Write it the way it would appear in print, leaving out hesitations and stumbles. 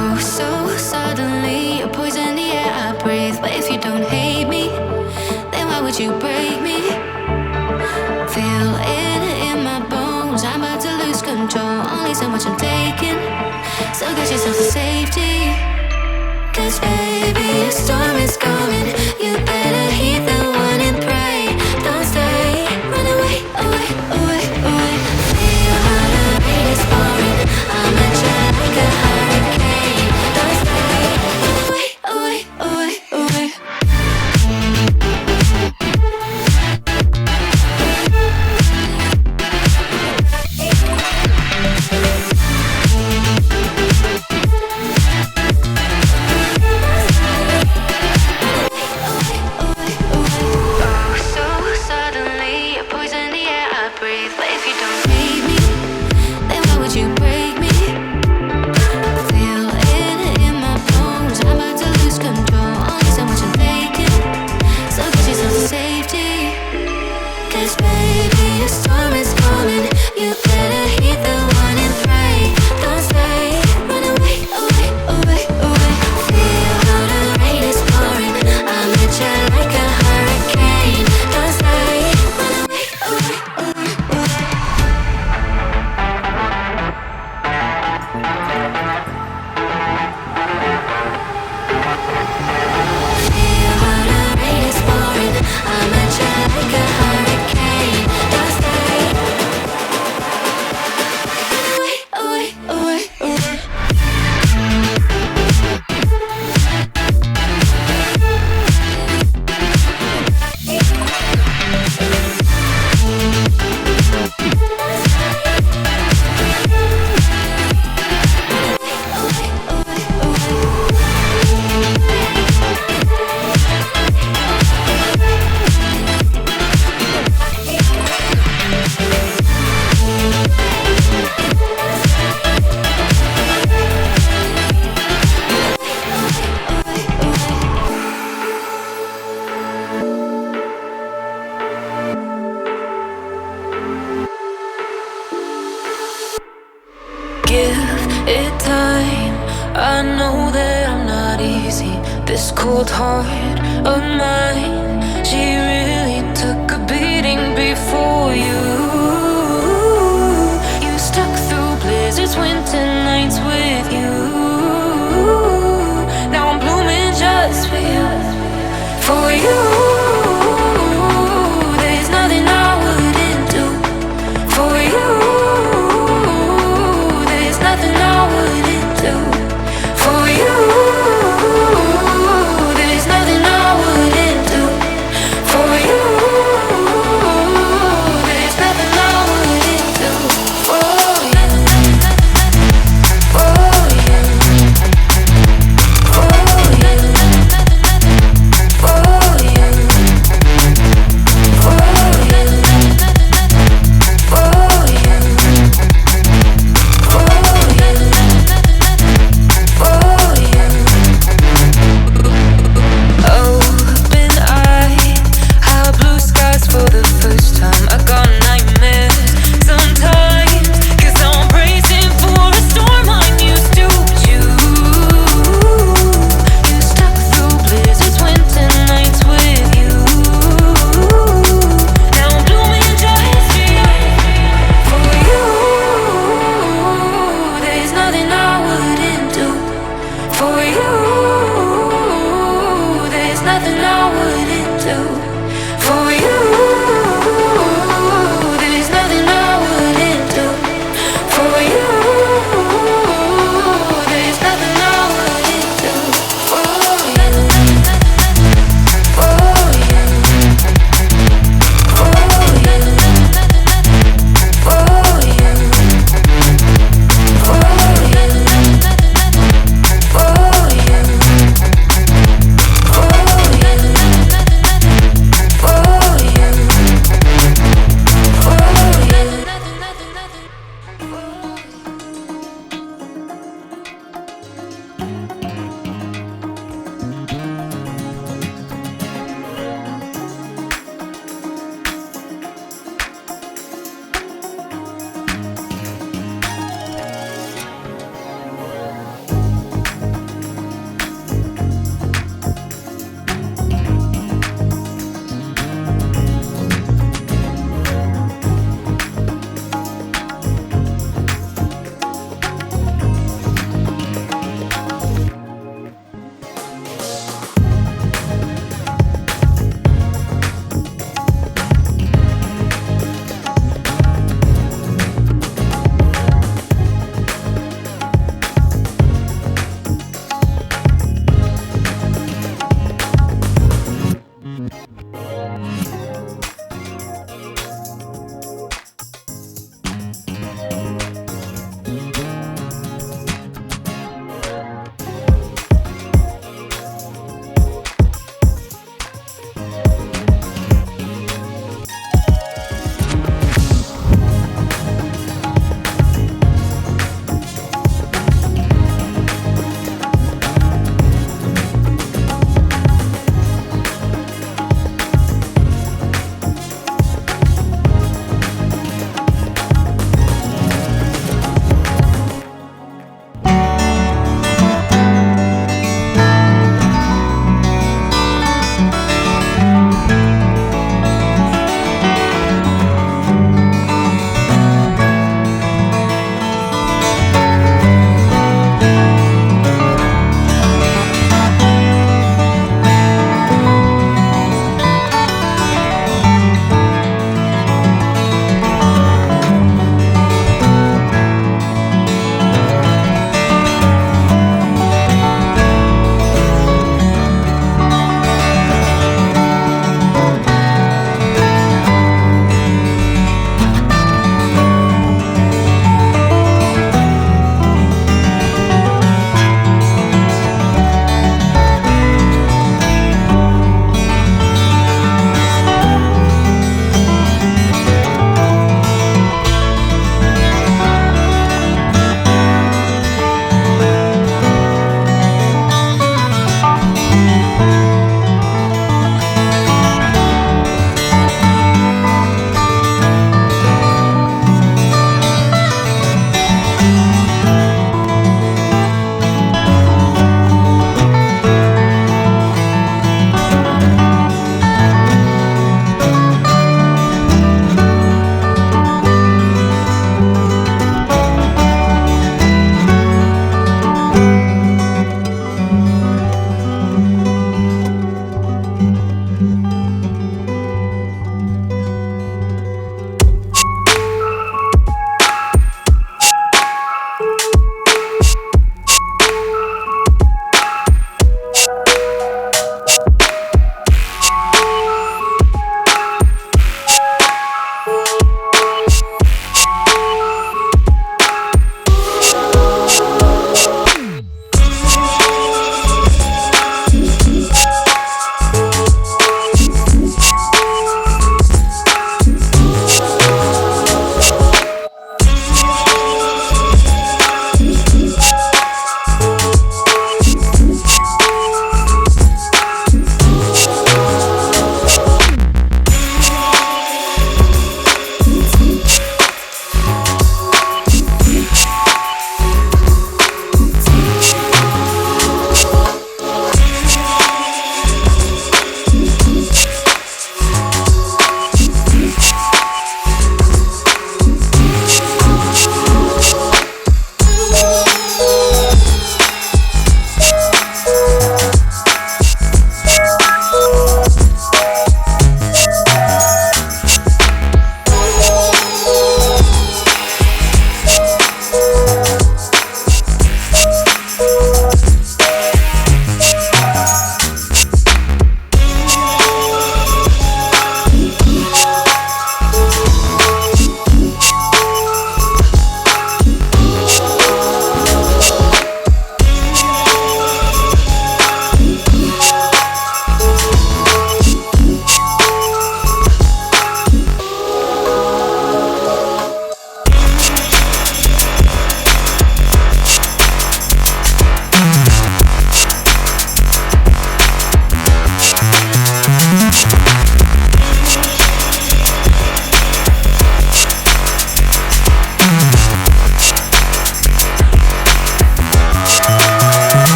Oh, so suddenly you're poison the air I breathe. But if you don't hate me, then why would you break me? Feel it in my bones, I'm about to lose control. Only so much I'm taking, so get yourself to safety. 'Cause baby, a storm is coming. You better heed the one and pray. Don't stay, run away, away, away, away. Feel how the rain is pouring. I'm at you like a hurricane. Don't stay, run away, away, away, away. This cold heart of mine, she really took a beating before you. You stuck through blizzards, winter nights with you. Now I'm blooming just for you, for you. There's nothing I wouldn't do for you. There's nothing I wouldn't do for you. For